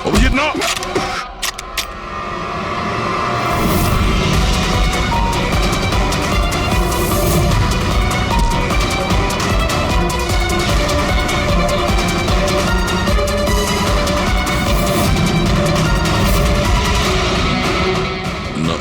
অভিজিৎ না, না।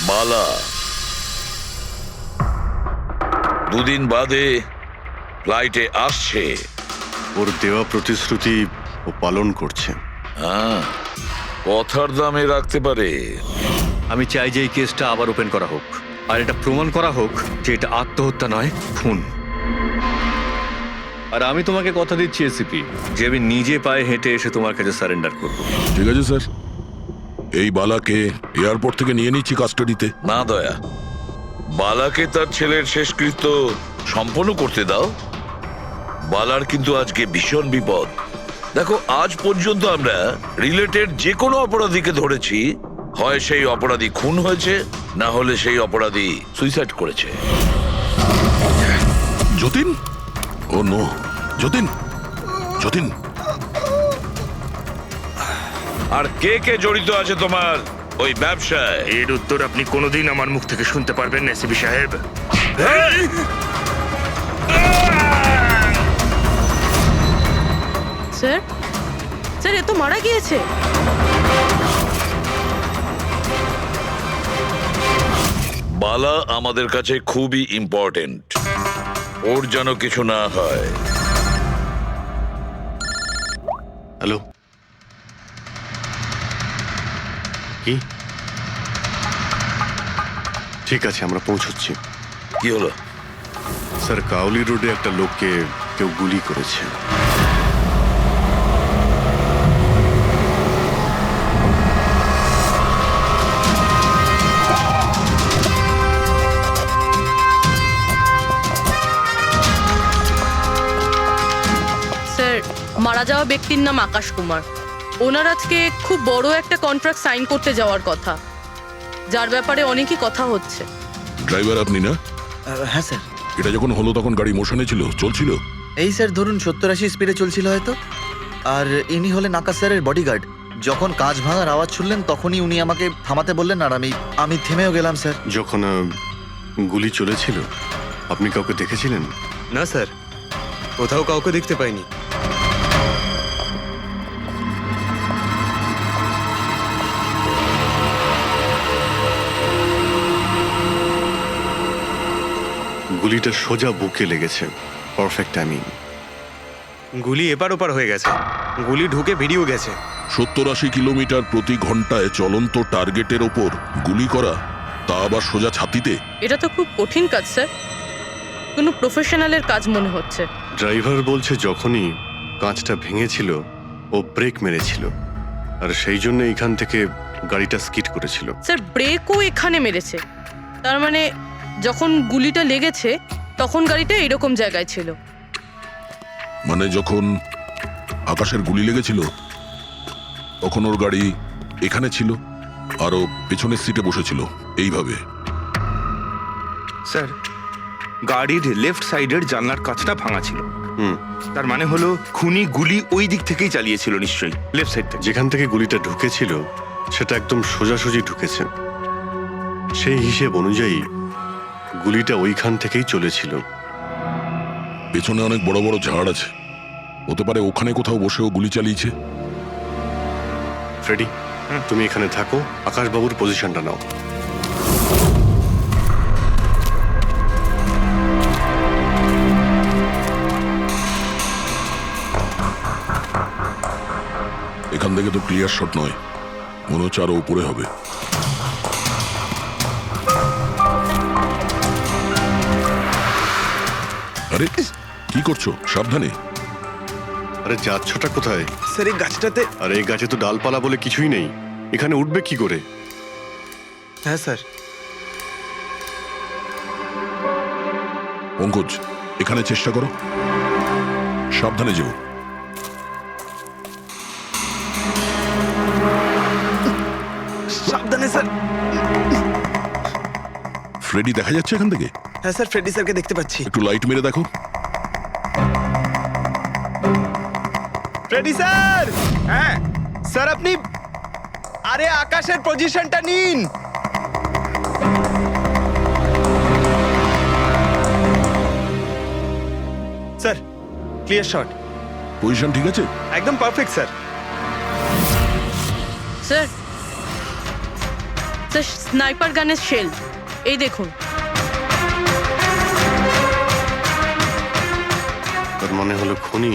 বালা দুদিন বাদে ফ্লাইটে আসছে। ওর দেওয়া প্রতিশ্রুতি ও পালন করছে। হ্যাঁ, কথার দামে রাখতে পারে। আমি চাই যে এই কেসটা আবার ওপেন করা হোক, আর এটা প্রমাণ করা হোক যে এটা আত্মহত্যা নয়, খুন। আর আমি তোমাকে কথা দিচ্ছি এসিপি, যে আমি নিজে পায়ে হেঁটে এসে তোমার কাছে সারেন্ডার করব। ঠিক আছে স্যার, এই বালাকে এয়ারপোর্ট থেকে নিয়ে নিচ্ছি কাস্টাডিতে। না দয়া, বালাকে তার ছেলের শেষকৃত্য সম্পন্ন করতে দাও। বালার কিন্তু আজকে ভীষণ বিপদ। দেখো, আজ পর্যন্ত আমরা রিলেটেড যে কোনো অপরাধীকে ধরেছি, হয় সেই অপরাধী খুন হয়েছে, না হলে সেই অপরাধী সুইসাইড করেছে। যতীন, ও নো, যতীন, যতীন। আর কে কে জড়িত আছে তোমার ওই ব্যবসায়? এর উত্তর আপনি কোনোদিন আমার মুখ থেকে শুনতে পারবেন না এসিপি সাহেব। স্যার, স্যার, এ তো মারা গিয়েছে। বালা আমাদের কাছে খুবই ইম্পর্টেন্ট, ওর যেন কিছু না হয়। হ্যালো, কি? ঠিক আছে, আমরা পৌঁছচ্ছি। কি হলো? স্যার, কাউলি রোডে একটা লোককে কেউ গুলি করেছে। স্যার, মারা যাওয়া ব্যক্তির নাম আকাশ কুমার। ওনার আজকে খুব বড় একটা কন্ট্রাক্ট সাইন করতে যাওয়ার কথা, যার ব্যাপারে অনেকই কথা হচ্ছে। ড্রাইভার আপনি না? হ্যাঁ স্যার। এটা যখন হলো তখন গাড়ি মোশনে ছিল, চলছিল? এই স্যার ধরুন 70-80 স্পিডে চলছিল হয়তো। আর ইনি হলেন আকাশ স্যারের বডিগার্ড। যখন কাঁচ ভাঙার আওয়াজ শুনলেন তখনই উনি আমাকে থামাতে বললেন, আর আমি থেমেও গেলাম স্যার। যখন গুলি চলেছিল আপনি কাউকে দেখেছিলেন? না স্যার, কোথাও কাউকে দেখতে পাইনি। গুলিটা সোজা বুকে লেগেছে। Perfect timing. গুলি এপার ওপার হয়ে গেছে, গুলি ঢুকে বেরিয়েও গেছে। 70-80 কিলোমিটার প্রতি ঘন্টায় চলন্ত টার্গেটের ওপর গুলি করা, তা আবার সোজা ছাতিতে। এটা তো খুব কঠিন কাজ স্যার, কোনো প্রফেশনালের কাজ মনে হচ্ছে। ড্রাইভার বলছে যখনই কাঁচটা ভেঙেছিল ও ব্রেক মেরেছিল, আর সেই জন্য এখান থেকে গাড়িটা স্কিড করেছিল। স্যার, ব্রেকও এখানে মেরেছে, তার মানে যখন গুলিটা লেগেছে তখন গাড়িটা এরকম জায়গায় ছিল। মানে যখন আকাশের গুলি লেগেছিল তখন ওর গাড়ি এখানে ছিল, আর ও পেছনের সিটে বসেছিল এইভাবে। স্যার, গাড়ির লেফট সাইডের জানলার কাঁচটা ভাঙা ছিল। হুম, তার মানে হলো খুনি গুলি ওই দিক থেকেই চালিয়েছিল নিশ্চয়ই, লেফট সাইড থেকে। যেখান থেকে গুলিটা ঢুকেছিল সেটা একদম সোজাসুজি ঢুকেছে। সেই হিসেব অনুযায়ী গুলিটা ওইখান থেকেই চলেছিল। পেছনে অনেক বড় বড় ঝাড় আছে, হতে পারে ওখানে কোথাও বসেও গুলি চালিয়েছে। ফ্রেডি, তুমি এখানে থাকো, আকাশবাবুর পজিশনটা নাও। এখান থেকে তো ক্লিয়ার শট নয়, মনে হচ্ছে আরো উপরে হবে। আরে কি করছো? সাবধানে। আরে যাচ্ছটা কোথায়? স্যার এই গাছটাতে। আরে এই গাছে তো ডালপালা বলে কিছুই নেই, এখানে উঠবে কি করে? হ্যাঁ স্যার। পঙ্কজ, এখানে চেষ্টা করো, সাবধানে যেও। সাবধানে স্যার। ফ্রেডি দেখা যাচ্ছে এখান থেকে? হ্যাঁ স্যার, ফ্রেডি স্যারকে দেখতে পাচ্ছি। একটু লাইট মেরে দেখো। Freddie sir! হ্যাঁ স্যার, আপনি আরে আকাশের পজিশনটা নিন। Sir clear shot. পজিশন ঠিক আছে? একদম perfect sir. Sir, sir sniper গানের শেল এই দেখুন। তার মানে হলো খুনি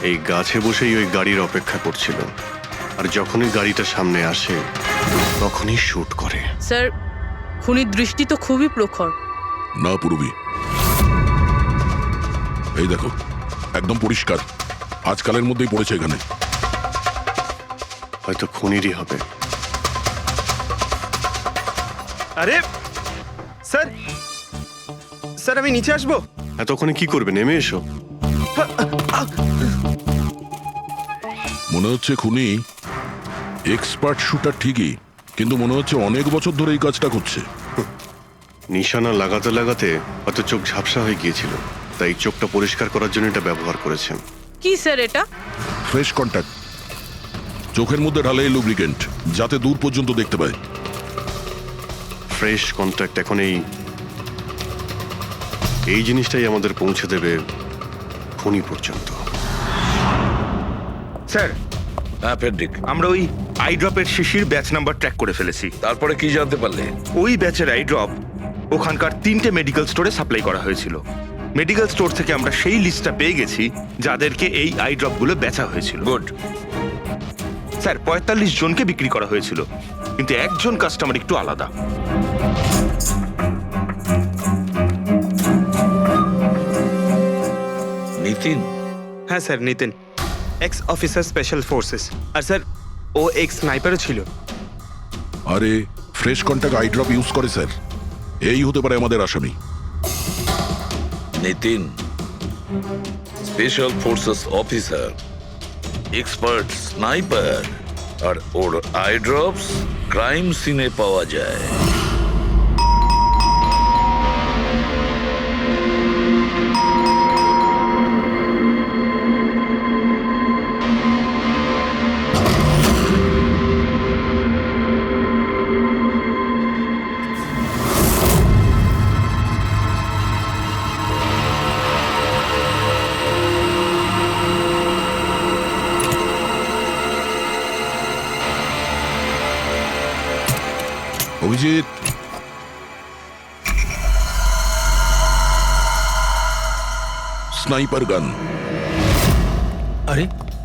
এই গাছে বসেই ওই গাড়ির অপেক্ষা করছিল, আর যখনই গাড়িটা সামনে আসে তখনই শুট করে। স্যার, খুনির দৃষ্টি তো খুবই প্রখর। না পুরবি, এই দেখো একদম পরিষ্কার, আজকালের মধ্যেই পড়েছে এখানে। হয়তো খুনিরই হবে। আরে স্যার, স্যার আমি নিচে আসবো? এতক্ষণে কি করবে? নেমে এসো। মনে হচ্ছে খুনি এক্সপার্ট শুটার ঠিকই, কিন্তু মনে হচ্ছে অনেক বছর ধরে এই কাজটা করছে। নিশানা লাগাতে লাগাতে হয়তো চোখ ঝাপসা হয়ে গিয়েছিল, তাই চোখটা পরিষ্কার করার জন্য এটা ব্যবহার করেছেন। কি স্যার এটা? ফ্রেশ কন্ট্যাক্ট, চোখের মধ্যে ঢালে এই লুব্রিকেন্ট, যাতে দূর পর্যন্ত দেখতে পায়। ফ্রেশ কন্ট্যাক্ট এখন এই জিনিসটাই আমাদের পৌঁছে দেবে খুনি পর্যন্ত। স্যার, হ্যাঁ ফেডরিক, আমরা ওই আই ড্রপের শিশির ব্যাচ নাম্বার ট্র্যাক করে ফেলেছি। তারপরে কি জানতে পারলে? ওই ব্যাচের আই ড্রপ ওখানকার 3টে মেডিকেল স্টোরে সাপ্লাই করা হয়েছিল। মেডিকেল স্টোর থেকে আমরা সেই লিস্টটা পেয়ে গেছি যাদেরকে এই আই ড্রপগুলো বেচা হয়েছিল। গুড। স্যার 45 জনকে বিক্রি করা হয়েছিল, কিন্তু একজন কাস্টমার একটু আলাদা। নিতিন? হ্যাঁ sir, Nitin, ex officer special forces. আর স্যার ও এক্স স্নাইপারও ছিল। আরে fresh contact eye drop use করে স্যার, এই হতে পারে আমাদের আসামি। Nitin special forces officer, expert sniper, আর ওর আই ড্রপস ক্রাইম সিনে পাওয়া যায়। অভিজিৎ, স্নাইপার গান। আরে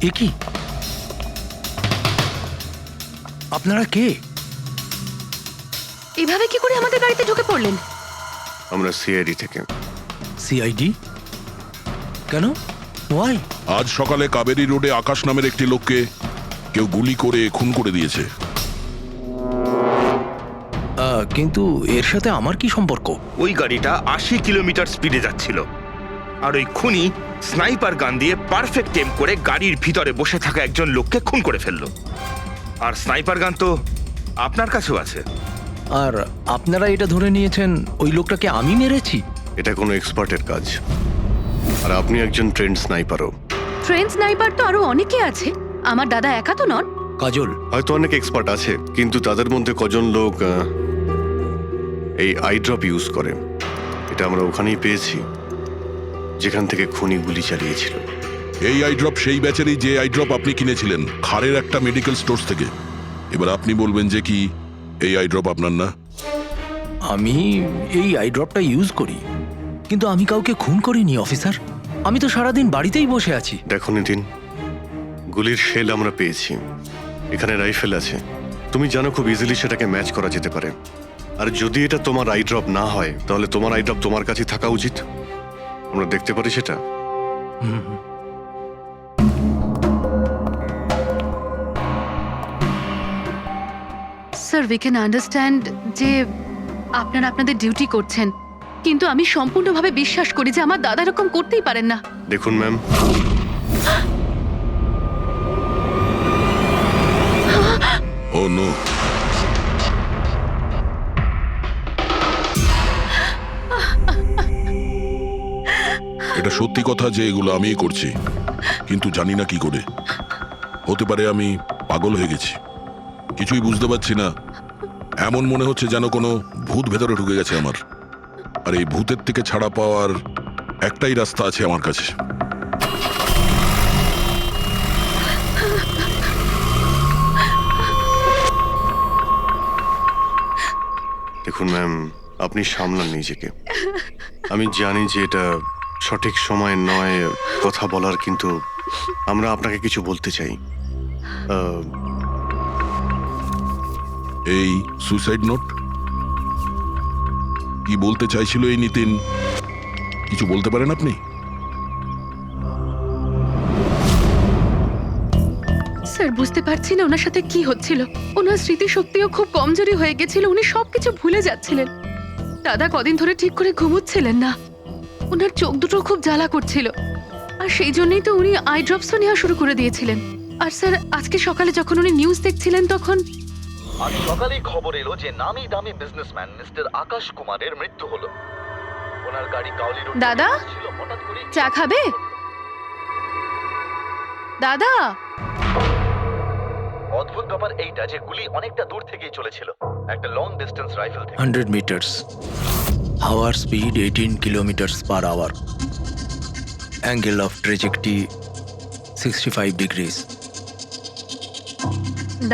এ কি? আপনারা কে? এভাবে কি করে আমাদের বাড়িতে ঢুকে পড়লেন? আমরা সিআইডি থেকে। সিআইডি? কেন? ওয়াই? আজ সকালে কাবেরী রোডে আকাশ নামের একটি লোককে কেউ গুলি করে খুন করে দিয়েছে। কিন্তু এর সাথে আমার কি সম্পর্ক? ওই গাড়িটা 80 কিলোমিটার স্পিডে যাচ্ছিল, আর ওই খুনি স্নাইপার গান দিয়ে পারফেক্ট এম করে গাড়ির ভিতরে বসে থাকা একজন লোককে খুন করে ফেললো। আর স্নাইপার গান তো আপনার কাছেও আছে। আর আপনারা এটা ধরে নিয়েছেন ওই লোকটাকে আমি মেরেছি? এটা কোনো এক্সপার্টের কাজ। আর আপনি একজন ট্রেন্ড স্নাইপারও। ট্রেন স্নাইপার তো আরো অনেকে আছে, আমার দাদা একা তো নন। কাজল, হয়তো অনেক এক্সপার্ট আছে, কিন্তু তাদের মধ্যে কজন লোক এই আই ড্রপ ইউজ করে। এটা আমরা ওখানেই পেয়েছি যেখান থেকে খুনি গুলি চালিয়েছিল। এই আই ড্রপ সেই ব্যাচেরই যে আই ড্রপ আপনি কিনেছিলেন খারের একটা মেডিকেল স্টোর থেকে। এবার আপনি বলবেন যে কি এই আই ড্রপ আপনার না? আমি এই আই ড্রপটা ইউজ করি, কিন্তু আমি কাউকে খুন করিনি অফিসার। আমি তো সারাদিন বাড়িতেই বসে আছি। দেখো নিতিন, গুলির শেল আমরা পেয়েছি, এখানে রাইফেল আছে। তুমি জানো খুব ইজিলি সেটাকে ম্যাচ করা যেতে পারে। আর যদি এটা তোমার আই ড্রপ না হয়, তাহলে তোমার আই ড্রপ তোমার কাছে থাকা উচিত। আমরা দেখতে পারি সেটা। স্যার, উই ক্যান আন্ডারস্ট্যান্ড যে আপনারা আপনাদের ডিউটি করছেন, কিন্তু আমি সম্পূর্ণভাবে বিশ্বাস করি যে আমার দাদা এরকম করতেই পারেন না। দেখুন ম্যাম, ও নো, এটা সত্যি কথা যে এগুলো আমিই করছি, কিন্তু জানি না কি করে। হতে পারে আমি পাগল হয়ে গেছি, কিছুই বুঝতে পারছি না। এমন মনে হচ্ছে যেন কোনো ভূত ভেতরে ঢুকে গেছে আমার। আর এই ভূতের থেকে ছাড়া পাওয়ার একটাই রাস্তা আছে আমার কাছে। দেখুন ম্যাম, আপনি সামলান নিজেকে। আমি জানি যে এটা সঠিক সময় নয় কথা বলার, কিন্তু আমরা আপনাকে কিছু বলতে চাই। এই সুইসাইড নোট কি বলতে চাইছিল এই নিতিন? কিছু বলতে পারেন আপনি? স্যার, বুঝতে পারছি না ওনার সাথে কি হচ্ছিল। ওনার স্মৃতিশক্তিও খুব কমজোরি হয়ে গেছিল, উনি সবকিছু ভুলে যাচ্ছিলেন। দাদা কদিন ধরে ঠিক করে ঘুমোচ্ছিলেন না, ওনার চোখ দুটো খুব জ্বালা করছিল। আর সেই জন্যই তো উনি আই ড্রপসও নেওয়া শুরু করে দিয়েছিলেন। আর স্যার, আজকে সকালে যখন উনি নিউজ দেখছিলেন তখন আজ সকালেই খবর এলো যে নামি দামি বিজনেসম্যান মিস্টার আকাশ কুমারের মৃত্যু হলো। ওনার গাড়ি কাউলি রোড দাদা, ছিল, হঠাৎ করে চা খাবে? দাদা, অদ্ভুত ব্যাপার এইটা যে গুলি অনেকটা দূর থেকেই চলেছিল, একটা লং ডিস্টেন্স রাইফেল থেকে। 100 মিটার্স, হাওয়ার speed 18 kilometres per hour, angle of trajectory 65 degrees.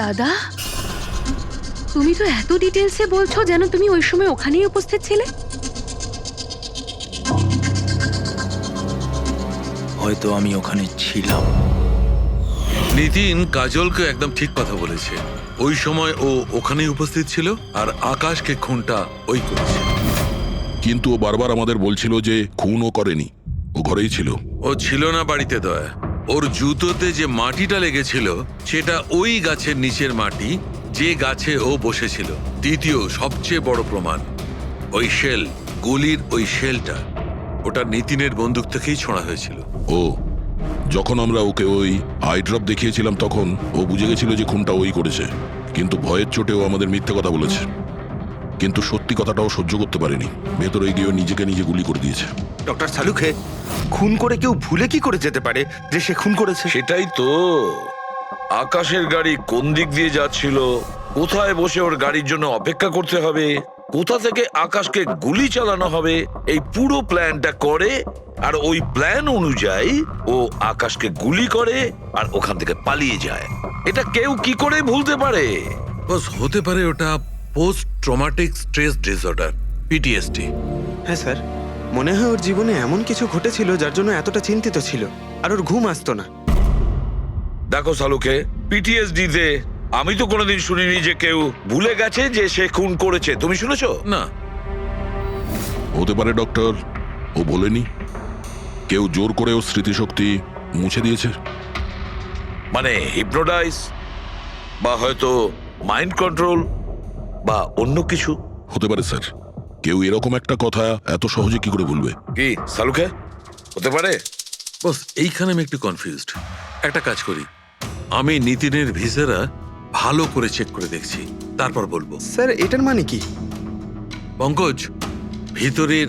দাদা, তুমি তো এত ডিটেলসে বলছো যেন তুমি ওই সময় ওখানেই উপস্থিত ছিলে। হয়তো আমি ওখানে ছিলাম। নিতিন কাজলকে একদম ঠিক কথা বলেছে। ওই সময় ও ওখানেই উপস্থিত ছিল, আর আকাশকে খুনটা ওই করেছে। কিন্তু ও বারবার আমাদের বলছিল যে খুন ও করেনি, ও ঘরেই ছিল। ও ছিল না বাড়িতে দয়া। ওর জুতোতে যে মাটিটা লেগেছিল সেটা ওই গাছের নিচের মাটি যে গাছে ও বসেছিল। দ্বিতীয় সবচেয়ে বড় প্রমাণ, ওই শেল, গুলির ওই শেলটা, ওটা নিতিনের বন্দুক থেকেই ছোঁড়া হয়েছিল। ও যখন আমরা ওকে ওই আই ড্রপ দেখিয়েছিলাম তখন ও বুঝে গেছিল যে খুনটা ওই করেছে, কিন্তু ভয়ের চোটে ও আমাদের মিথ্যে কথা বলেছে। কিন্তু সত্যি কথাটাও সহ্য করতে পারেনি, ভেতরে গিয়ে নিজেকে নিজে গুলি করে দিয়েছে। ডক্টর সালুখে, খুন করে কেউ ভুলে কি করে যেতে পারে যে সে খুন করেছে? সেটাই তো। আকাশের গাড়ি কোন দিক দিয়ে যাচ্ছিল, কোথায় বসে ওর গাড়ির জন্য অপেক্ষা করতে হবে, কোথা থেকে আকাশকে গুলি চালানো হবে, এই পুরো প্ল্যানটা করে, আর ওই প্ল্যান অনুযায়ী ও আকাশকে গুলি করে আর ওখান থেকে পালিয়ে যায়। এটা কেউ কি করে ভুলতে পারে? বস, হতে পারে ওটা post traumatic stress disorder, PTSD. হ্যাঁ স্যার, মনে হয় ওর জীবনে এমন কিছু ঘটেছিল যার জন্য এতটা চিন্তিত ছিল, আর ওর ঘুম আসতো না। দেখো সালুকে, পিটিএসডি তে আমি তো কোনোদিন শুনিনি যে কেউ ভুলে গেছে যে সে খুন করেছে। তুমি শুনেছো? না। হতে পারে ডক্টর, ও বলেনি, কেউ জোর করে ওর স্মৃতিশক্তি মুছে দিয়েছে। মানে হিপনোটাইজ, বা হয়তো মাইন্ড কন্ট্রোল, বা অন্য কিছু। হতে পারে স্যার, কেউ এরকম একটা কথা এত সহজে কি করে ভুলবে? কি সালুকে, হতে পারে? বস, এইখানে আমি একটু কনফিউজড। একটা কাজ করি, আমি নিতিনের ভিসারা ভালো করে চেক করে দেখছি, তারপর বলবো। স্যার, এটার মানে কি? পঙ্কজ, ভিতরের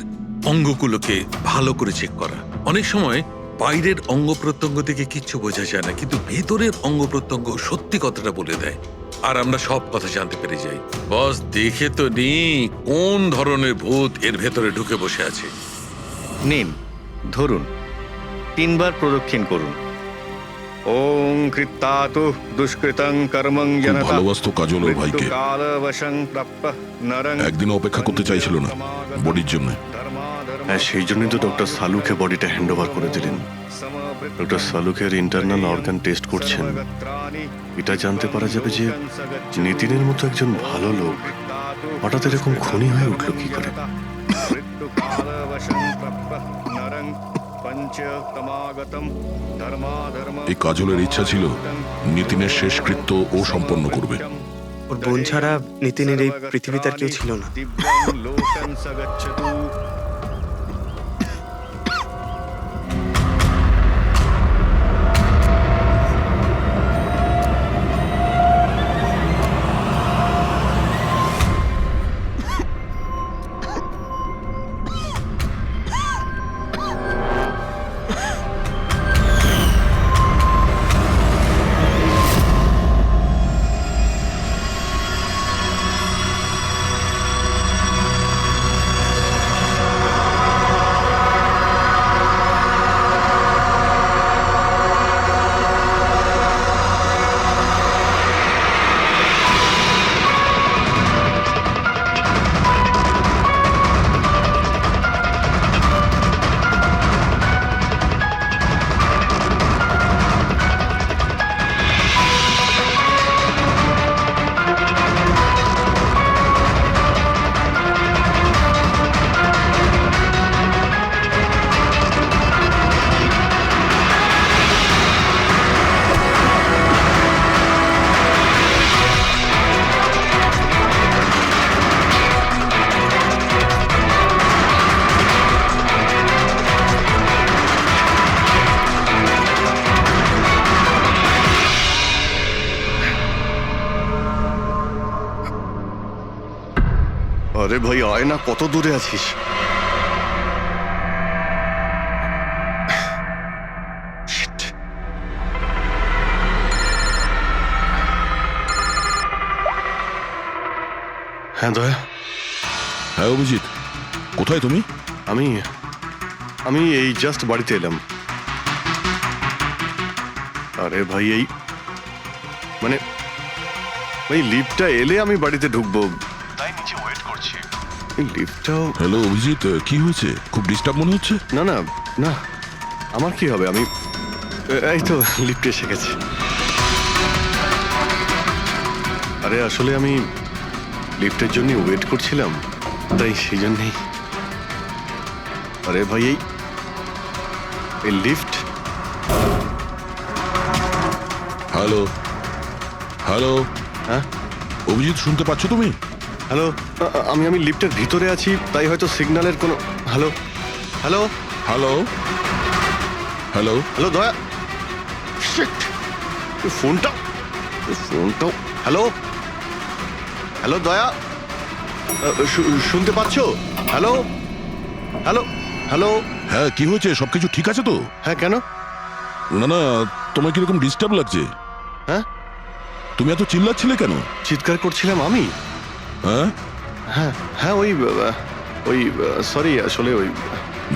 অঙ্গগুলোকে ভালো করে চেক করা। অনেক সময় বাইরের অঙ্গ প্রত্যঙ্গ থেকে কিচ্ছু বোঝা যায় না, কিন্তু ভেতরের অঙ্গ প্রত্যঙ্গ সত্যি কথাটা বলে দেয়, আর আমরা সব কথা জানতে পেরে যাই। বস, দেখে তো নি কোন ধরনের ভূত এর ভেতরে ঢুকে বসে আছে। নিন, ধরুন, 3 বার প্রদক্ষিণ করুন। ওং কৃত্তাতু দুষ্কৃতং কর্মং খুব জনতা ভালোবাসতো কাজল ওর ভাইকে। মৃত্যুকালবশং প্রাপ্যঃ নরং একদিনও অপেক্ষা করতে চাইছিল না বডির জন্য। হ্যাঁ, সেই জন্যই তো ডক্টর সালুকে বডিটা হ্যান্ড ওভার করে দিলেন। ডক্টর সালুকের ইন্টারনাল অর্গান টেস্ট করছেন। এটা জানতে পারা যাবে যে নিতিনের মতো একজন ভালো লোক হঠাৎ এরকম খুনি হয়ে উঠলো কি করে। এই কাজলের ইচ্ছা ছিল নিতিনের শেষকৃত্য ও সম্পন্ন করবে। ওর বোন ছাড়া নিতিনের এই পৃথিবীতে আর কেউ ছিল না। আরে ভাই আয় না, কত দূরে আছিস? Shit. হ্যাঁ দয়া, হ্যাঁ অভিজিৎ, কোথায় তুমি? আমি আমি এই জাস্ট বাড়িতে এলাম। আরে ভাই এই মানে এই লিফটটা এলে আমি বাড়িতে ঢুকবো, তাই নিচে ওয়েট করছি। এই লিফটটাও হ্যালো অভিজিৎ, কি হয়েছে? খুব ডিস্টার্ব মনে হচ্ছে। না না না, আমার কি হবে, আমি এই তো লিফটে এসে গেছি। আরে আসলে আমি লিফটের জন্য ওয়েট করছিলাম, তাই সেই জন্যেই। আরে ভাই এই লিফট। হ্যালো হ্যালো, হ্যাঁ অভিজিৎ শুনতে পাচ্ছ তুমি? হ্যালো, আমি লিফটের ভিতরে আছি, তাই হয়তো সিগন্যালের কোনো। Hello hello hello hello hello দয়া, শিট, ফোনটা হ্যালো হ্যালো দয়া, শুনতে পাচ্ছো? Hello hello hello. হ্যাঁ, কি হয়েছে? সবকিছু ঠিক আছে তো? হ্যাঁ কেন? না না, তোমার কিরকম ডিস্টার্ব লাগছে? হ্যাঁ, তুমি এত চিল্লাচ্ছিলে কেন? চিৎকার করছিলাম আমি? হ্যাঁ হ্যাঁ হ্যাঁ, ওই সরি, আসলে ওই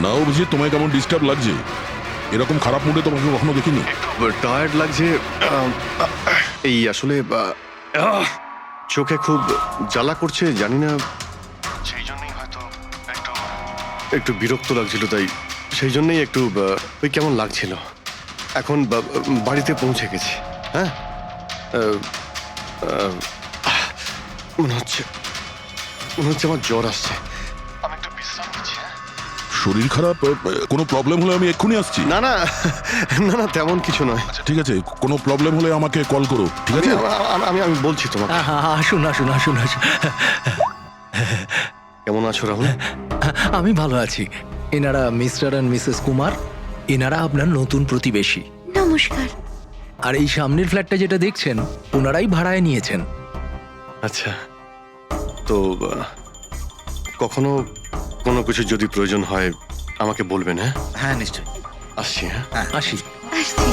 না অভিজিৎ, তোমায় কেমন ডিস্টার্ব লাগছে? এরকম খারাপ মুডে তোমাকে কখনো দেখিনি। টায়ার্ড লাগছে, এই আসলে চোখে খুব জ্বালা করছে, জানি না, সেই জন্যই হয়তো একটু বিরক্ত লাগছিল, তাই সেই জন্যই একটু ওই কেমন লাগছিল। এখন বাড়িতে পৌঁছে গেছি। হ্যাঁ, মনে হচ্ছে আমার জ্বর আসছে, আমি একটু বিশ্রাম নিচ্ছি। শরীর খারাপ? কোনো প্রবলেম হলে আমি এক্ষুনি আসছি। না না না না, তেমন কিছু নয়। ঠিক আছে, কোনো প্রবলেম হলে আমাকে কল করো, ঠিক আছে? আমি বলছি তোমাকে। আসুন আসুন আসুন আসুন। কেমন আছো রাহুল? আমি ভালো আছি। এনারা মিস্টার অ্যান্ড মিসেস কুমার, এনারা আপনার নতুন প্রতিবেশী। নমস্কার। আর এই সামনের ফ্ল্যাটটা যেটা দেখছেন, ওনারাই ভাড়ায় নিয়েছেন। আচ্ছা, তো কখনো কোনো কিছু যদি প্রয়োজন হয় আমাকে বলবেন। হ্যাঁ হ্যাঁ নিশ্চয়ই। আসছি হ্যাঁ আসি। আসছি।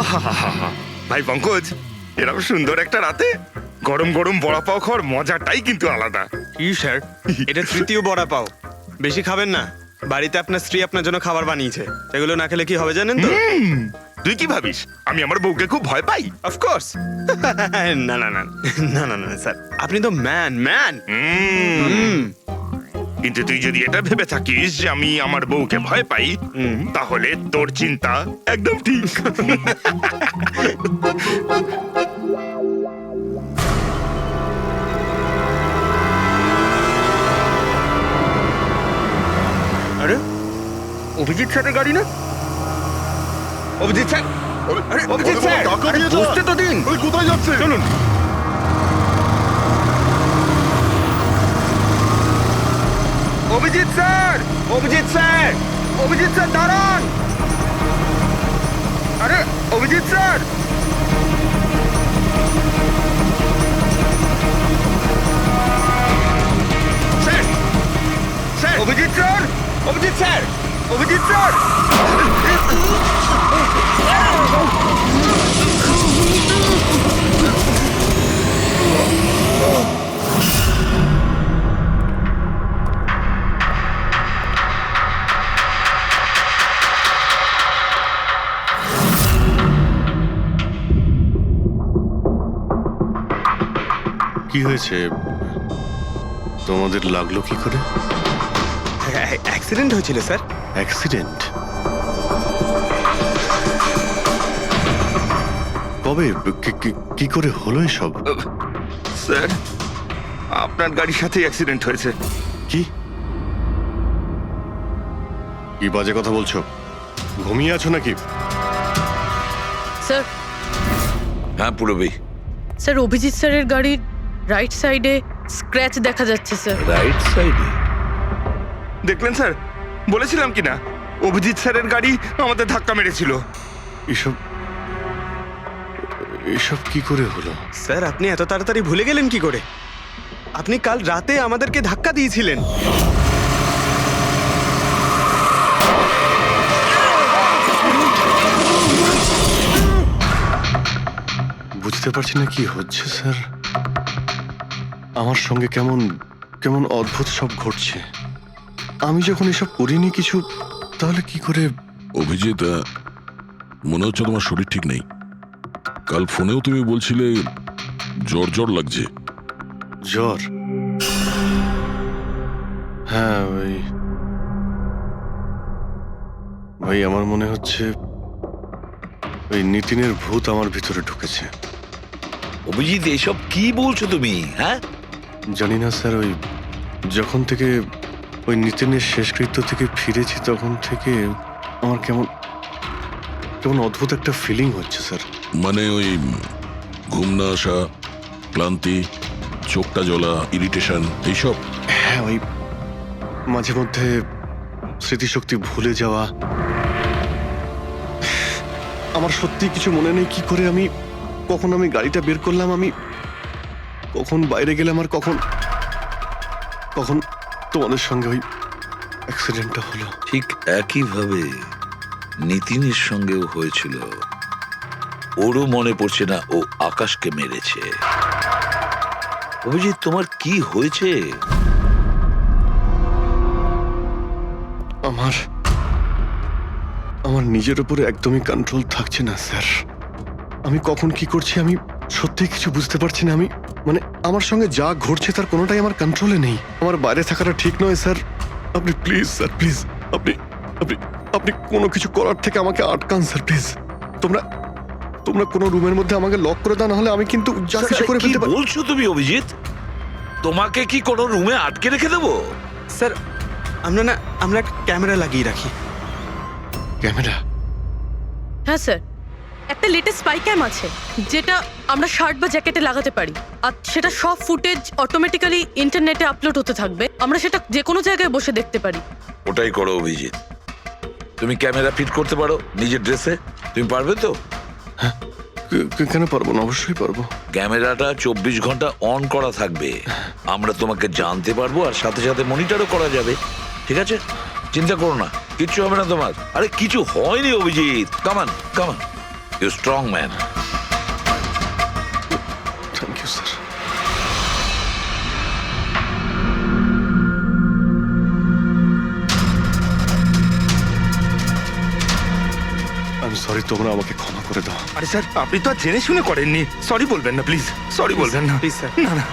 আহাহাহা। ভাই পঙ্কজ, এরকম সুন্দর একটা রাতে গরম গরম বড়া পাও খাওয়ার মজাটাই কিন্তু আলাদা। কি স্যার, এটা তৃতীয় বড়া পাও। বেশি খাবেন না, বাড়িতে আপনার স্ত্রী আপনার জন্য খাবার বানিয়েছে, এগুলো না খেলে কি হবে জানেন তো? তুই কি ভাবিস আমি আমার বউকে খুব ভয় পাই? অফকোর্স। না না না না না না স্যার, আপনি তো ম্যান। কিন্তু তুই যদি এটা ভেবে থাকিস যে আমি আমার বউকে ভয় পাই, তাহলে তোর চিন্তা একদম ঠিক। আরে অভিজিৎ স্যারের গাড়ি না? অভিজিৎ স্যার, আরে অভিজিৎ স্যার, আরে বসতে তো দিন। কোথায় যাচ্ছে? চলুন। Abhijit sir, Abhijit sir, Abhijit sir দাঁড়ান। আরে Abhijit sir, sir, sir, Abhijit sir, Abhijit sir, Abhijit sir. কি হয়েছে? তোমাদের লাগলো কি করে? অ্যাক্সিডেন্ট হয়েছিল স্যার। অ্যাক্সিডেন্ট? কবে? কি করে হলো এসব? স্যার, আপনার গাড়ির সাথে অ্যাক্সিডেন্ট হয়েছে। কি কি বাজে কথা বলছো? ঘুমিয়ে আছো নাকি? স্যার, হ্যাঁ পুরবী। স্যার অভিজিৎ স্যারের গাড়ির রাইট সাইডে স্ক্র্যাচ দেখা যাচ্ছে স্যার। রাইট সাইডে? দেখলেন স্যার, বলেছিলাম কি না অভিজিৎ স্যারের গাড়ি আমাদের ধাক্কা মেরেছিল। এসব এসব কি করে হলো? স্যার, আপনি এত তাড়াতাড়ি ভুলে গেলেন কি করে? আপনি কাল রাতে আমাদেরকে ধাক্কা দিয়েছিলেন। বুঝতে পারছি না কি হচ্ছে স্যার। আমার সঙ্গে কেমন কেমন অদ্ভুত সব ঘটছে। আমি যখন এসব করিনি কিছু, তাহলে কি করে? অভিজিৎ, মনে হচ্ছে তোমার শরীর ঠিক নেই। কাল ফোনেও তুমি বলছিলে জ্বর জ্বর লাগছে। জ্বর? হ্যাঁ ভাই, আমার মনে হচ্ছে ওই নিতিনের ভূত আমার ভিতরে ঢুকেছে। অভিজিৎ, এসব কি বলছো তুমি? হ্যাঁ, জানি না স্যার, ওই যখন থেকে ওই নিতিনের শেষকৃত্য থেকে ফিরেছি তখন থেকে আমার কেমন কেমন অদ্ভুত একটা ফিলিং হচ্ছে স্যার। মানে ওই ঘুম না আসা, ক্লান্তি, চোখটা জ্বলা, ইরিটেশন, এইসব? হ্যাঁ, ওই মাঝে মধ্যে স্মৃতিশক্তি ভুলে যাওয়া। আমার সত্যি কিছু মনে নেই কি করে আমি কখন আমি গাড়িটা বের করলাম, আমি কখন বাইরে গেলাম, আর কখন কখন তোমাদের সঙ্গে ওই অ্যাক্সিডেন্টটা হলো। ঠিক একইভাবে নিতিনের সঙ্গেও হয়েছিল। ওরও মনে পড়ছে না ও আকাশকে মেরেছে। অভিজিৎ, তোমার কি হয়েছে? আমার আমার নিজের উপরে একদমই কন্ট্রোল থাকছে না স্যার। আমি কখন কি করছি আমি সত্যি কিছু বুঝতে পারছি না। আমি মানে আমার সঙ্গে যা ঘটছে তার কোনোটাই আমার কন্ট্রোলে নেই। আমার বাইরে থাকাটা ঠিক নয় স্যার। আপনি প্লিজ স্যার, প্লিজ আপনি আপনি আপনি কোনো কিছু করার থেকে আমাকে আটকান স্যার, প্লিজ। তোমরা তোমরা কোনো রুমের মধ্যে আমাকে লক করে দাও, না হলে আমি কিন্তু যা কিছু করে কি ফেলতে পারি। বলছো তুমি অভিজিৎ? তোমাকে কি কোনো রুমে আটকে রেখে দেবো? স্যার আমরা একটা ক্যামেরা লাগিয়ে রাখি। ক্যামেরা? হ্যাঁ স্যার, একটা লেটেস্ট স্পাই ক্যাম আছে যেটা আমরা শার্ট বা জ্যাকেটে লাগাতে পারি, আর সেটা সব ফুটেজ অটোমেটিক্যালি ইন্টারনেটে আপলোড হতে থাকবে। আমরা সেটা যে কোনো জায়গায় বসে দেখতে পারি। ওটাই করো অভিজিৎ। তুমি ক্যামেরা ফিট করতে পারো নিজের ড্রেসে? তুমি পারবে তো? কেন পারবো না? অবশ্যই পারবো। ক্যামেরাটা 24 ঘন্টা অন করা থাকবে। আমরা তোমাকে জানতে পারবো আর সাথে সাথে মনিটরও করা যাবে। ঠিক আছে, চিন্তা করো না, কিচ্ছু হবে না তোমার। আরে কিছু হয়নি Abhijit. Come on come on, you strong man. Thank you sir. আমি সরি, তোমরা আমাকে ক্ষমা করে দাও। আরে স্যার, আপনি তো আর জেনে শুনে করেননি। সরি বলবেন না প্লিজ, সরি বলবেন না প্লিজ স্যার। না না।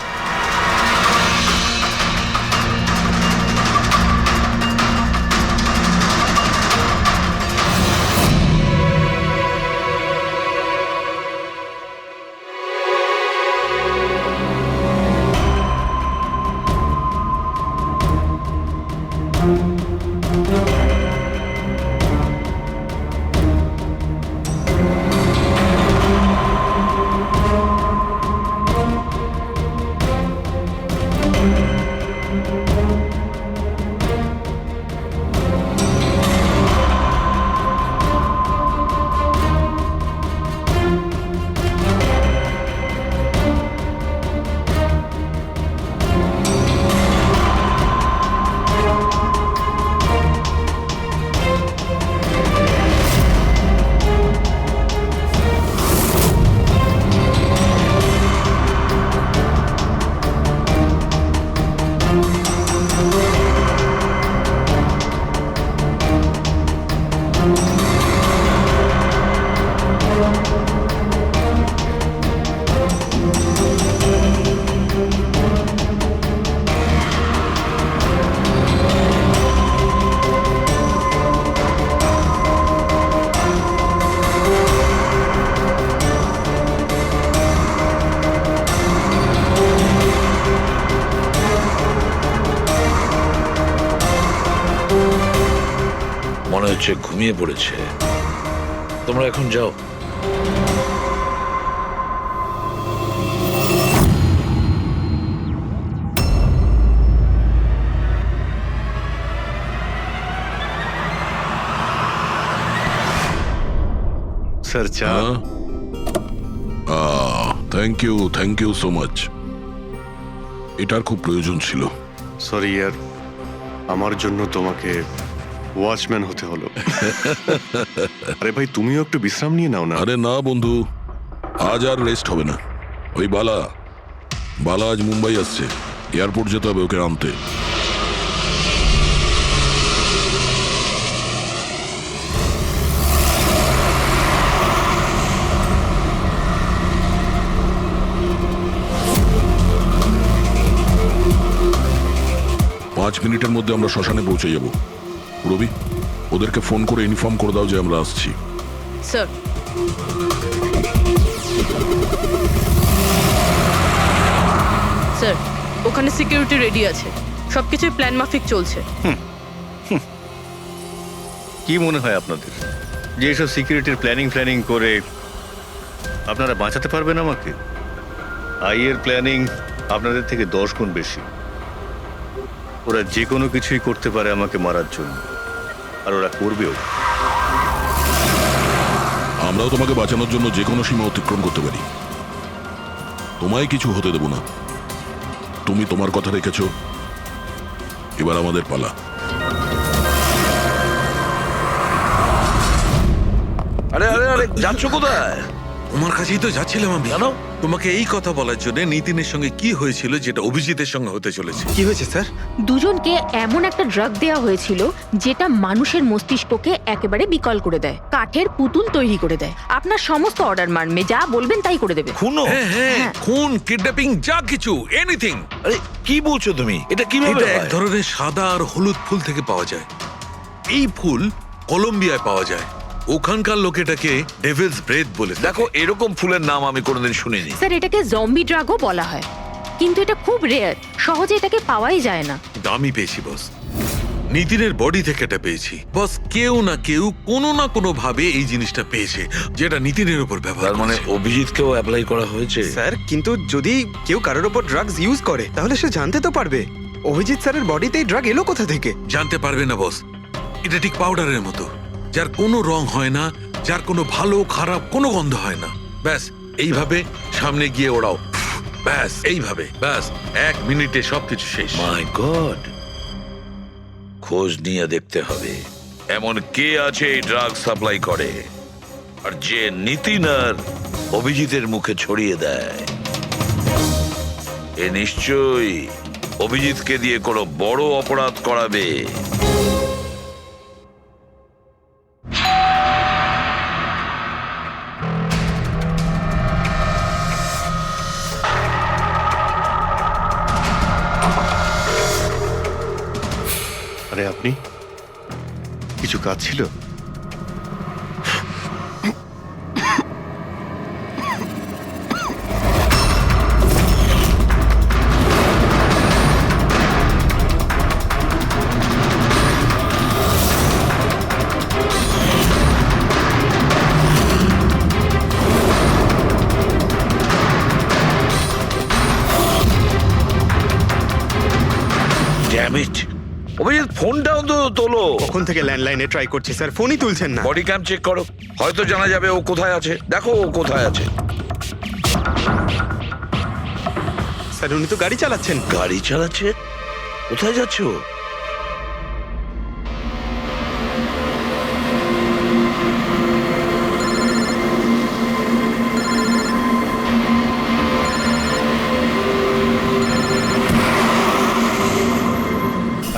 মনে হচ্ছে ঘুমিয়ে পড়েছে। তোমরা এখন যাও। স্যার চা। Thank you so much. এটার খুব প্রয়োজন ছিল। সরি ইয়ার, আমার জন্য তোমাকে ওয়াচম্যান হতে হলো। আরে ভাই, তুমিও একটু বিশ্রাম নিয়ে নাও না। আরে না বন্ধু, আজ আর রেস্ট হবে না। ওই বালা আজ মুম্বাই আসছে, এয়ারপোর্ট যেতে হবে ওকে আনতে। পাঁচ মিনিটের মধ্যে আমরা শ্মশানে পৌঁছে যাব। রবি, ওদেরকে ফোন করে ইনফর্ম করে দাও যে আমরা আসছি। স্যার, স্যার ওখানে সিকিউরিটি রেডি আছে, সবকিছুই প্ল্যান মাফিক চলছে। কি মনে হয় আপনাদের যে এসব সিকিউরিটির প্ল্যানিং করে আপনারা বাঁচাতে পারবেন আমাকে? আইয়ের প্ল্যানিং আপনাদের থেকে 10 গুণ বেশি। ওরা যে কোনো কিছুই করতে পারে আমাকে মারার জন্য, আর ওরা করবেও। আমরাও তোমাকে বাঁচানোর জন্য যে কোনো সীমা অতিক্রম করতে পারি। তোমায় কিছু হতে দেব না। তুমি তোমার কথা রেখেছ, এবার আমাদের পালা। আরে আরে আরে, যাচ্ছ কোথায়? তোমার কাছেই তো যাচ্ছিলাম আমি। কেন? তোমাকে এই কথা বলার জন্য নিতিনের সঙ্গে কি হয়েছিল যেটা অভিজিতের সঙ্গে হতে চলেছে। কি হয়েছে স্যার? দুজনকে এমন একটা ড্রাগ দেওয়া হয়েছিল যেটা মানুষের মস্তিষ্ককে একেবারে বিকল করে দেয়, কাঠের পুতুল তৈরি করে দেয়। আপনার সমস্ত অর্ডার মানবে, যা বলবেন তাই করে দেবে। খুনো? হ্যাঁ হ্যাঁ, খুন, কিডন্যাপিং, যা কিছু, এনিথিং। আরে কি বলছো তুমি? এটা কিভাবে এটা এক হয়? ধরনের সাদা আর হলুদ ফুল থেকে পাওয়া যায়। এই ফুল কলম্বিয়ায় পাওয়া যায়। ওখানকার লোক এটাকে ডেভিলস ব্রেথ বলে থাকে। দেখো, এরকম ফুলের নাম আমি কোনোদিন শুনিনি। স্যার, এটাকে জম্বি ড্রাগও বলা হয়, কিন্তু এটা খুব রেয়ার, সহজে এটাকে পাওয়াই যায় না। কিন্তু আমি পেয়েছি বস, নিতিনের বডি থেকে এটা পেয়েছি। বস, কেউ না কেউ কোনো না কোনো ভাবে এই জিনিসটা পেয়েছে যেটা নিতিনের উপর ব্যবহার তার মানে করেছে। অভিজিৎকেও অ্যাপ্লাই করা হয়েছে? স্যার, কিন্তু যদি কেউ কারোর ওপর ড্রাগস ইউজ করে তাহলে সে জানতে তো পারবে অভিজিৎ স্যারের বডিতে এই ড্রাগ এলো কোথা থেকে। জানতে পারবে না বস, এটা ঠিক পাউডারের মতো, যার কোনো রং হয় না, যার কোনো ভালো খারাপ কোনো গন্ধ হয় না। ব্যাস এইভাবে সামনে গিয়ে ওড়াও, ব্যাস এইভাবে, ব্যাস 1 মিনিটে সবকিছু শেষ। মাই গড, খোঁজ নিয়ে দেখতে হবে এমন কে আছে এই ড্রাগ সাপ্লাই করে আর যে নিতিন আর অভিজিতের মুখে ছড়িয়ে দেয়। এ নিশ্চয়ই অভিজিৎকে দিয়ে কোনো বড় অপরাধ করাবে। আরে আপনি, কিছু কাজ ছিল? ড্যাম ইট, অভিজিৎ ফোনটাও তো তোলো। কখন থেকে ল্যান্ডলাইনে ট্রাই করছি স্যার, ফোনই তুলছেন না। বডি ক্যাম চেক করো, হয়তো জানা যাবে ও কোথায় আছে। দেখো ও কোথায় আছে। স্যার, উনি তো গাড়ি চালাচ্ছেন। গাড়ি চালাচ্ছে? কোথায় যাচ্ছে ও?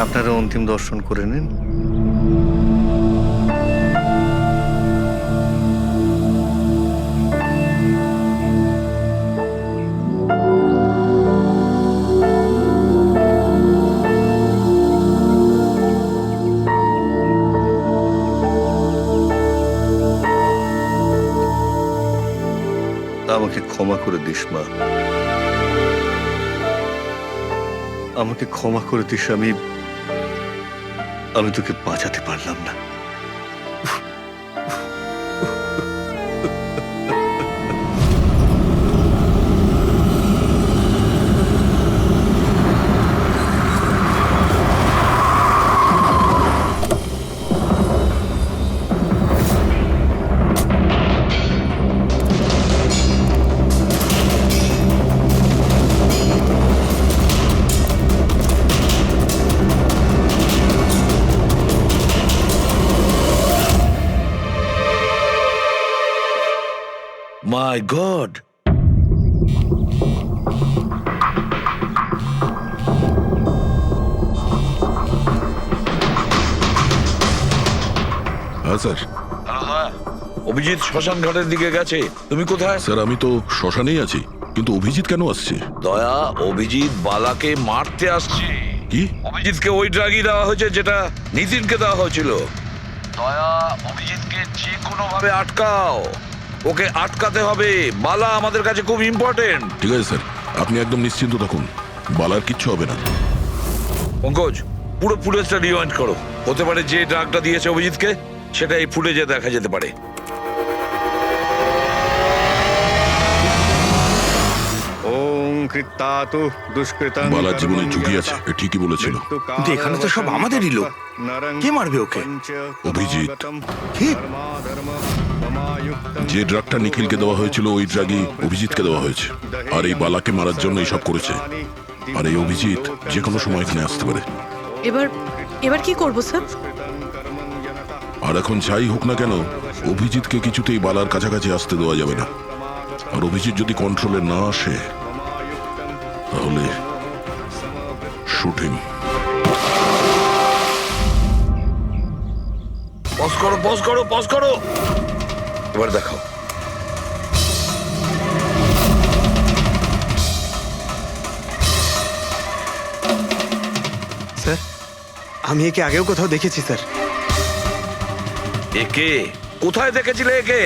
আপনারা অন্তিম দর্শন করে নিন। আমাকে ক্ষমা করে দিস মা, আমাকে ক্ষমা করে দিস। আমি তোকে বাঁচাতে পারলাম না। মাই গড, হ্যাঁ স্যার। অভিজিৎ শ্মশান ঘাটের দিকে গেছে। তুমি কোথায়? স্যার, আমি তো শ্মশানেই আছি, কিন্তু অভিজিৎ কেন আসছে? দয়া, অভিজিৎ বালাকে মারতে আসছে। কি? অভিজিৎকে ওই ড্রাগই দেওয়া হয়েছে যেটা নিতিনকে দেওয়া হয়েছিল। দয়া, অভিজিৎকে যে কোনো ভাবে আটকাও, ওকে আটকাতে হবে। বালা আমাদের কাছে খুব ইম্পর্টেন্ট। ঠিক আছে স্যার, আপনি একদম নিশ্চিন্ত থাকুন, বালার কিচ্ছু হবে না। পঙ্কজ, পুরো ফুটেজটা রিওয়াইন্ড করো। হতে পারে যে ড্রাগটা দিয়েছে অভিজিৎকে সেটা এই ফুটেজে দেখা যেতে পারে। ওম কৃত্তাতু দুষ্কৃতাং। বালার জীবনে ঝুঁকি আছে, এ ঠিকই বলেছিল। কিন্তু এখানে তো সব আমাদেরই লোক। কে মারবে ওকে? অভিজিৎ। কি? যে ড্রাগটা নিখিলকে দেওয়া হয়েছিল ওই ড্রাগই অভিজিৎকে দেওয়া হয়েছে, আর এই বালাকে মারার জন্য এইসব করেছে। আর এই অভিজিৎ যে কোনো সময় এখানে আসতে পারে। এবার কি করবো স্যার? আর এখন যাই হোক না কেন, অভিজিৎকে কিছুতেই বালার কাছাকাছি আসতে দেওয়া যাবে না। আর অভিজিৎ যদি কন্ট্রোলে না আসে তাহলে শুটিং। পজ করো পজ করো পজ করো, এবার দেখাও। স্যার আমি একে আগেও কোথাও দেখেছি স্যার। একে কোথায় দেখেছিলে একে?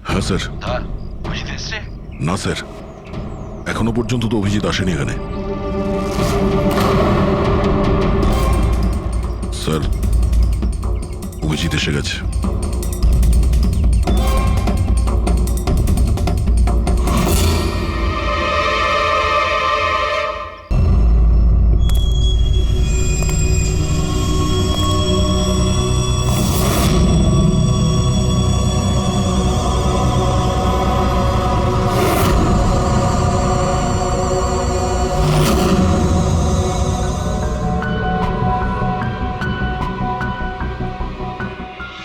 হ্যাঁ স্যার। না স্যার, এখনো পর্যন্ত তো অভিজিৎ আসেনি এখানে। স্যার, অভিজিৎ এসে গেছে।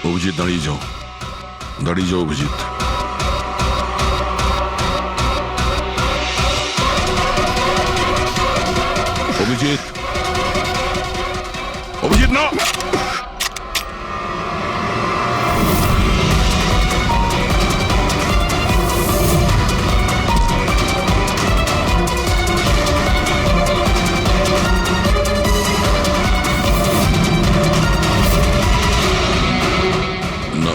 অভিজিৎ দাঁড়িয়ে যাও, দাঁড়িয়ে যাও অভিজিৎ। অভিজিৎ, অভিজিৎ না। না,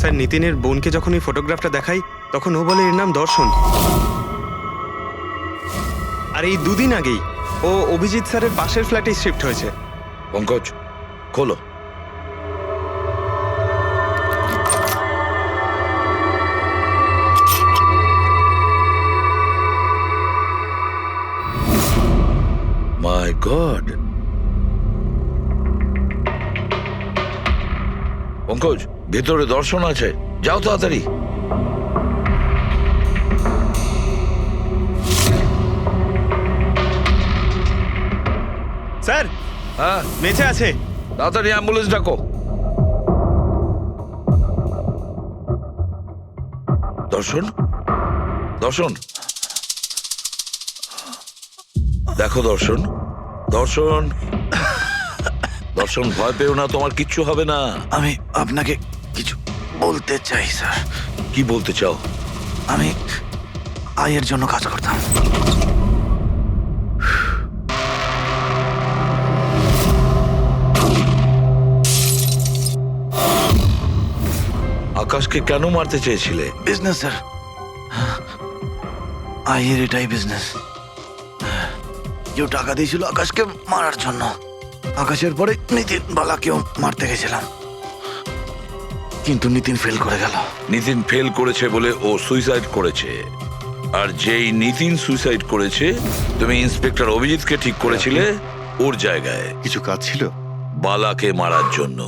স্যার নিতিনের বোনকে যখন এই ফটোগ্রাফটা দেখাই তখন ও বলে এর নাম দর্শন। আর এই দুদিন আগেই ও অভিজিৎ স্যারের পাশের ফ্ল্যাটে শিফট হয়েছে। পঙ্কজ খোলো। মাই গড, পঙ্কজ ভেতরে দর্শন আছে, যাও তাড়াতাড়ি। স্যার হ্যাঁ, বেঁচে আছে। তাড়াতাড়ি অ্যাম্বুলেন্স ডাকো। দর্শন, দর্শন, দেখো দর্শন, দর্শন, দর্শন ভয় পেও না, তোমার কিচ্ছু হবে না। আমি আপনাকে কিছু বলতে চাই স্যার। কি বলতে চাও? আমি আয়ের জন্য কাজ করতাম। আকাশকে কেন মারতে চেয়েছিলে? বিজনেস স্যার, আয়ের এটাই বিজনেস। কেউ টাকা দিয়েছিল আকাশকে মারার জন্য। আকাশের পরে নিতিন বালাকেও মারতে গেছিলাম, কিন্তু নিতিন ফেল করে গেল। নিতিন ফেল করেছে বলে ও সুইসাইড করেছে, আর যেই নিতিন সুইসাইড করেছে তুমি ইন্সপেক্টর অভিজিৎকে ঠিক করেছিলে ওর জায়গায় কিছু কাজ ছিল? বালাকে মারার জন্য।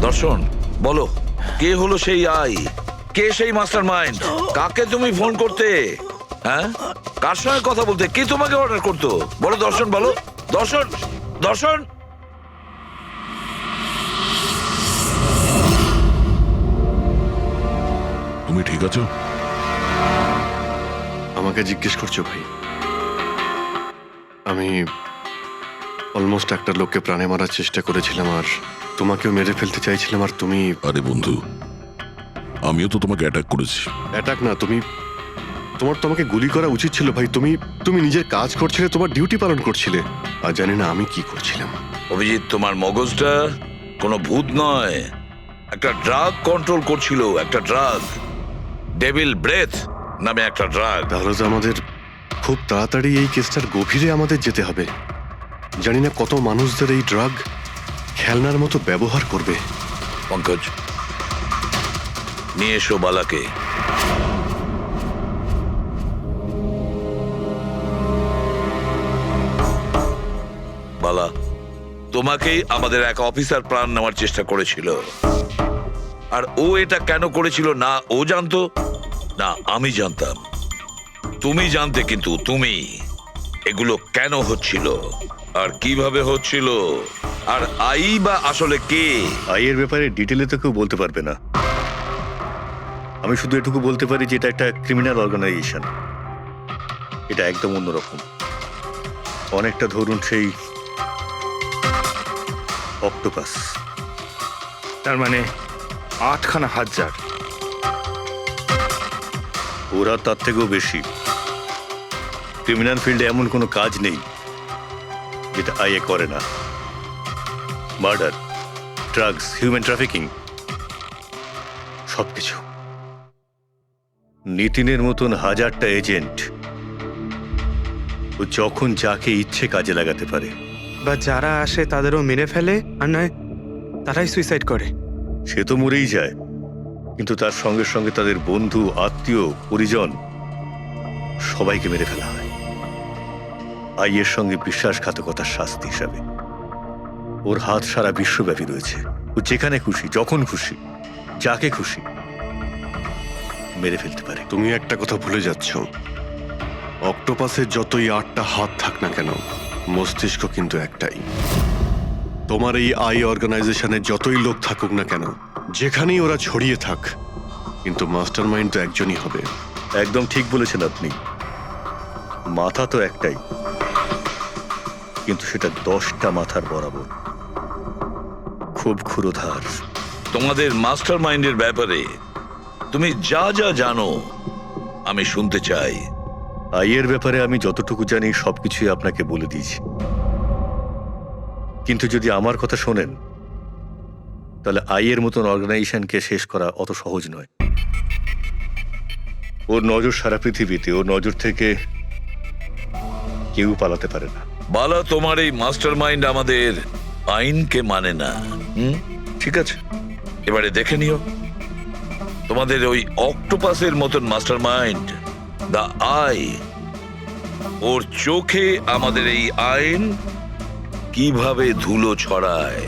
দর্শন বলো, কে হলো সেই আই? কে সেই মাস্টার মাইন্ড? কাকে তুমি ফোন করতে? হ্যাঁ, কার সঙ্গে কথা বলতে? কে তোমাকে অর্ডার করতো? বলো দর্শন, বলো দর্শন, দর্শন। তুমি ঠিক আছো? আমাকে জিজ্ঞেস করছো ভাই? আমি অলমোস্ট একটা লোককে প্রাণে মারার চেষ্টা করেছিলাম, আর তোমাকেও মেরে ফেলতে চাইছিলাম, আর তুমি... আরে বন্ধু, আমিও তো তোমাকে অ্যাটাক করেছি। অ্যাটাক না, তোমার তো আমাকে গুলি করা উচিত ছিল ভাই। তুমি নিজের কাজ করছিলে, তোমার ডিউটি পালন করছিলে, আর জানি না আমি কি করছিলাম। অভিজিৎ, তোমার মগজটা কোনো ভূত নয়, একটা ড্রাগ কন্ট্রোল করছিল, একটা ড্রাগ, ডেভিল ব্রেথ নামে একটা ড্রাগ। তাহলে তো আমাদের খুব তাড়াতাড়ি এই কেসটার গভীরে আমাদের যেতে হবে। জানি না কত মানুষদের এই ড্রাগ খেলনার মতো ব্যবহার করবে। পঙ্কজ, নিয়ে এসো বালাকে। বালা, তোমাকেই আমাদের এক অফিসার প্রাণ নেওয়ার চেষ্টা করেছিল, আর ও এটা কেন করেছিল না ও জানতো না আমি জানতাম। তুমি জানতে, কিন্তু তুমি এগুলো কেন হচ্ছিল আর কিভাবে হচ্ছিল, আর আই বা আসলে কে? আইয়ের ব্যাপারে ডিটেলে তো কেউ বলতে পারবে না। আমি শুধু এটুকু বলতে পারি যে এটা একটা ক্রিমিনাল অর্গানাইজেশন। এটা একদম অন্যরকম, অনেকটা ধরুন সেই অক্টোপাস। তার মানে 8খানা হাজার। ওরা তার থেকেও বেশি। ক্রিমিনাল ফিল্ডে এমন কোনো কাজ নেই যেটা আইএ করে না। মার্ডার, ড্রাগস, হিউম্যান ট্রাফিকিং, সবকিছু। নিতিনের মতন হাজারটা এজেন্ট, ও যখন যাকে ইচ্ছে কাজে লাগাতে পারে। বা যারা আসে তাদেরও মেরে ফেলে, আর নয় তারাই সুইসাইড করে। সে তো মরেই যায়, কিন্তু তার সঙ্গে সঙ্গে তাদের বন্ধু, আত্মীয়, পরিজন সবাইকে মেরে ফেলা হয় আইয়ের সঙ্গে বিশ্বাসঘাতকতার শাস্তি হিসাবে। ওর হাত সারা বিশ্বব্যাপী রয়েছে। ও যেখানে খুশি, যখন খুশি, যাকে খুশি মেরে ফেলতে পারে। তুমি একটা কথা ভুলে যাচ্ছ, অক্টোপাসের যতই 8টা হাত থাক না কেন, মস্তিষ্ক কিন্তু একটাই। তোমার এই আই অর্গানাইজেশনে যতই লোক থাকুক না কেন, যেখানেই ওরা ছড়িয়ে থাক, কিন্তু মাস্টার মাইন্ড তো একজনই হবে। একদম ঠিক বলেছেন আপনি। মাথা তো একটাই, কিন্তু সেটা 10টা মাথার বরাবর, খুব ক্ষুরোধার। তোমাদের মাস্টার মাইন্ডের ব্যাপারে তুমি যা যা জানো আমি শুনতে চাই। আইয়ের ব্যাপারে আমি যতটুকু জানি সবকিছুই আপনাকে বলে দিয়েছি, কিন্তু যদি আমার কথা শোনেন তাহলে আইয়ের মতন অর্গানাইজেশনকে শেষ করা অত সহজ নয়। ওর নজর সারা পৃথিবীতে, ওর নজর থেকে কেউ পালাতে পারে না। বালা, তোমার এই মাস্টার মাইন্ড আমাদের আইনকে মানে না। ঠিক আছে, এবারে দেখে নিও তোমাদের ওই অক্টোপাসের মতন মাস্টার মাইন্ড, দা আই, ওর চোখে আমাদের এই আইন কিভাবে ধুলো ছড়ায়।